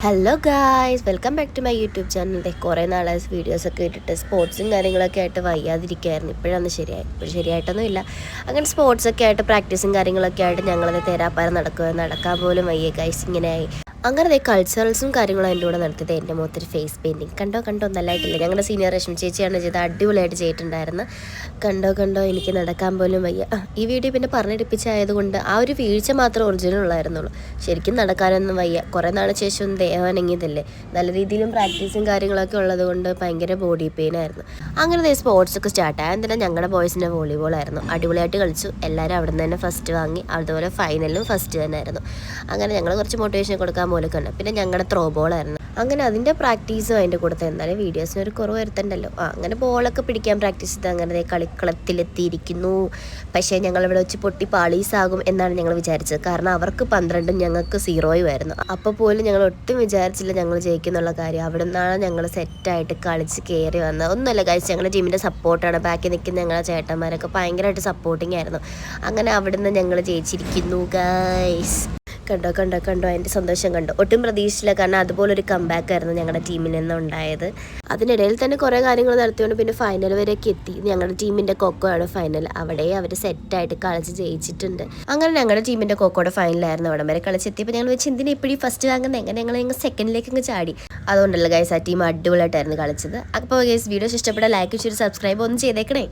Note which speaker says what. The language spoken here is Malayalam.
Speaker 1: Hello guys, welcome back to my YouTube channel. കുറേ നാളായി വീഡിയോസൊക്കെ ഇട്ടിട്ട് സ്പോർട്സും കാര്യങ്ങളൊക്കെ ആയിട്ട് വയ്യാതിരിക്കുകയായിരുന്നു. ഇപ്പോഴാണ് ശരിയായി. ഇപ്പോൾ ശരിയായിട്ടൊന്നുമില്ല. അങ്ങനെ സ്പോർട്സൊക്കെ ആയിട്ട് പ്രാക്ടീസും കാര്യങ്ങളൊക്കെ ആയിട്ട് ഞങ്ങളത് തേരാപ്പാരം നടക്കാൻ പോലും വയ്യ ഗൈസ്. ഇങ്ങനെയായി. അങ്ങനെ കൾച്ചറൽസും കാര്യങ്ങളും എൻ്റെ കൂടെ നടത്തിയത്. എൻ്റെ മുഖത്തൊരു ഫേസ് പെയിൻറ്റിങ് കണ്ടോ നല്ലതായിട്ടില്ല. ഞങ്ങളുടെ സീനിയർ രശ്മി ചേച്ചിയാണ് ചെയ്തത്. അടിപൊളിയായിട്ട് ചെയ്തിട്ടുണ്ടായിരുന്നു. കണ്ടോ എനിക്ക് നടക്കാൻ പോലും വയ്യ. ഈ വീഡിയോ പിന്നെ പറഞ്ഞെടുപ്പിച്ചായതുകൊണ്ട് ആ ഒരു വീഴ്ച മാത്രം ഒറിജിനൽ ഉള്ളായിരുന്നുള്ളൂ. ശരിക്കും നടക്കാനൊന്നും വയ്യ. കുറേ നാളെ ശേഷം ദേഹനങ്ങിയതല്ലേ. നല്ല രീതിയിലും പ്രാക്ടീസും കാര്യങ്ങളൊക്കെ ഉള്ളത് കൊണ്ട് ഭയങ്കര ബോഡി പെയിൻ ആയിരുന്നു. അങ്ങനെ സ്പോർട്സൊക്കെ സ്റ്റാർട്ടായി. എന്തിനാ ഞങ്ങളുടെ ബോയ്സിൻ്റെ വോളിബോൾ ആയിരുന്നു. അടിപൊളിയായിട്ട് കളിച്ചു. എല്ലാവരും അവിടെ നിന്ന് തന്നെ ഫസ്റ്റ് വാങ്ങി. അതുപോലെ ഫൈനലും ഫസ്റ്റ് തന്നെ ആയിരുന്നു. അങ്ങനെ ഞങ്ങൾ കുറച്ച് മോട്ടിവേഷൻ കൊടുക്കാൻ പോലൊക്കെ ഉണ്ട്. പിന്നെ ഞങ്ങളുടെ ത്രോ ബോളായിരുന്നു. അങ്ങനെ അതിൻ്റെ പ്രാക്ടീസും അതിൻ്റെ കൂടെ എന്നാലും വീഡിയോസിന് ഒരു കുറവ് വരുത്തണ്ടല്ലോ. അങ്ങനെ ബോളൊക്കെ പിടിക്കാൻ പ്രാക്ടീസ് ചെയ്ത് അങ്ങനെ കളിക്കളത്തിലെത്തിയിരിക്കുന്നു. പക്ഷേ ഞങ്ങളിവിടെ വെച്ച് പൊട്ടി പാളീസാകും എന്നാണ് ഞങ്ങൾ വിചാരിച്ചത്. കാരണം അവർക്ക് 12 ഞങ്ങൾക്ക് 0 ആയിരുന്നു. അപ്പോൾ പോലും ഞങ്ങൾ ഒട്ടും വിചാരിച്ചില്ല ഞങ്ങൾ ജയിക്കുന്നുള്ള കാര്യം. അവിടെ നിന്നാണ് ഞങ്ങൾ സെറ്റായിട്ട് കളിച്ച് കയറി വന്നത്. ഒന്നുമല്ല ഗൈസ്, ഞങ്ങളുടെ ടീമിൻ്റെ സപ്പോർട്ടാണ്. ബാക്കി നിൽക്കുന്ന ഞങ്ങളുടെ ചേട്ടന്മാരൊക്കെ ഭയങ്കരമായിട്ട് സപ്പോർട്ടിങ് ആയിരുന്നു. അങ്ങനെ അവിടുന്ന് ഞങ്ങൾ ജയിച്ചിരിക്കുന്നു ഗൈസ്. കണ്ടോ അതിൻ്റെ സന്തോഷം കണ്ടോ. ഒട്ടും പ്രതീക്ഷിച്ചില്ല. കാരണം അതുപോലൊരു കംബാക്ക് ആയിരുന്നു ഞങ്ങളുടെ ടീമിൽ നിന്ന് ഉണ്ടായത്. അതിനിടയിൽ തന്നെ കുറേ കാര്യങ്ങൾ നടത്തിയോണ്ട് പിന്നെ ഫൈനൽ വരെയൊക്കെ എത്തി. ഞങ്ങളുടെ ടീമിൻ്റെ കൊക്കോ ആണ് ഫൈനൽ. അവിടെ അവർ സെറ്റായിട്ട് കളിച്ച് ജയിച്ചിട്ടുണ്ട്. അങ്ങനെ ഞങ്ങളുടെ ടീമിൻ്റെ കൊക്കോയുടെ ഫൈനലായിരുന്നു. അവിടെ വരെ കളിച്ചെത്തിയപ്പോൾ ഞങ്ങൾ വെച്ച് എന്തിനാ ഇപ്പോഴും ഫസ്റ്റ് വാങ്ങുന്നത്, എങ്ങനെ ഞങ്ങൾ സെക്കൻഡിലേക്ക് ചാടി. അതുകൊണ്ടല്ല ഗൈസ്, ആ ടീം അടിപൊളിയായിട്ടായിരുന്നു കളിച്ചത്. അപ്പോൾ ഗൈസ്, വീഡിയോസ് ഇഷ്ടപ്പെട്ട ലൈക്ക് ചെയ്ത് സബ്സ്ക്രൈബ് ഒന്നും ചെയ്തേക്കണേ.